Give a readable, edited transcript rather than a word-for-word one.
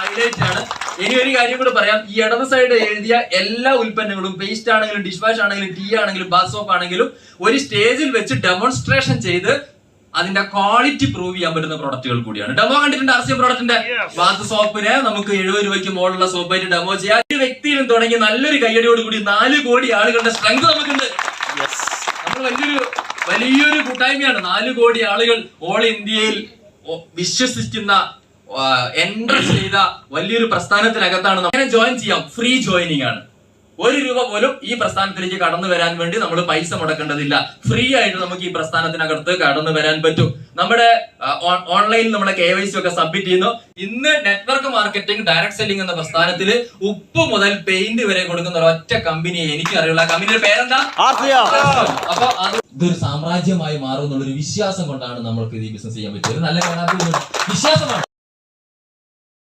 Highlight ആണ്. ഇനി ഒരു കാര്യം കൂടെ പറയാം. ഈ ഇടത് സൈഡ് എഴുതിയ എല്ലാ ഉൽപ്പന്നങ്ങളും പേസ്റ്റ് ആണെങ്കിലും ഡിഷ് വാഷ് ആണെങ്കിലും ടീ ആണെങ്കിലും ബാത്ത് സോപ്പ് ആണെങ്കിലും ഒരു സ്റ്റേജിൽ വെച്ച് ഡെമോൺസ്ട്രേഷൻ ചെയ്ത് അതിന്റെ ക്വാളിറ്റി പ്രൂവ് ചെയ്യാൻ പറ്റുന്ന പ്രോഡക്റ്റുകൾ കൂടിയാണ്. ഡെമോ കണ്ടിട്ടുണ്ട് RCM പ്രോഡക്റ്റിന്റെ ബാത്ത് സോപ്പിന് നമുക്ക് 70 രൂപയ്ക്ക് മുകളിലുള്ള സോപ്പായിട്ട് ഡെമോ ചെയ്യാം. ഒരു വ്യക്തിയിലും തുടങ്ങി നല്ലൊരു കയ്യടിയോട് കൂടി 4 കോടി ആളുകളുടെ സ്ട്രെങ്ത് നമുക്കുണ്ട്. നമ്മൾ വലിയൊരു കൂട്ടായ്മയാണ്. 4 കോടി ആളുകൾ ഓൾ ഇന്ത്യയിൽ വിശ്വസിക്കുന്ന എൻട്രി ചെയ്ത വലിയൊരു പ്രസ്ഥാനത്തിനകത്താണ്. അങ്ങനെ ജോയിൻ ചെയ്യാം. ഫ്രീ ജോയിനിങ് ആണ്. 1 രൂപ പോലും ഈ പ്രസ്ഥാനത്തിലേക്ക് കടന്നു വരാൻ വേണ്ടി നമ്മൾ പൈസ മുടക്കേണ്ടതില്ല. ഫ്രീ ആയിട്ട് നമുക്ക് ഈ പ്രസ്ഥാനത്തിനകത്ത് കടന്നു വരാൻ പറ്റും. നമ്മുടെ ഓൺലൈനിൽ നമ്മളെ KYC ഒക്കെ സബ്മിറ്റ് ചെയ്യുന്നു. ഇന്ന് നെറ്റ്വർക്ക് മാർക്കറ്റിംഗ് ഡയറക്ട് സെല്ലിംഗ് എന്ന പ്രസ്ഥാനത്തിൽ ഉപ്പ് മുതൽ പെയിന്റ് വരെ കൊടുക്കുന്ന ഒരൊറ്റ കമ്പനിയെ എനിക്ക് അറിയുള്ള. കമ്പനിയുടെ പേരെന്താ? അപ്പൊ അത് ഇതൊരു സാമ്രാജ്യമായി മാറും എന്നുള്ളൊരു വിശ്വാസം കൊണ്ടാണ് നമ്മൾക്ക് ഈ ബിസിനസ് ചെയ്യാൻ പറ്റിയത്. നല്ല വിശ്വാസമാണ്.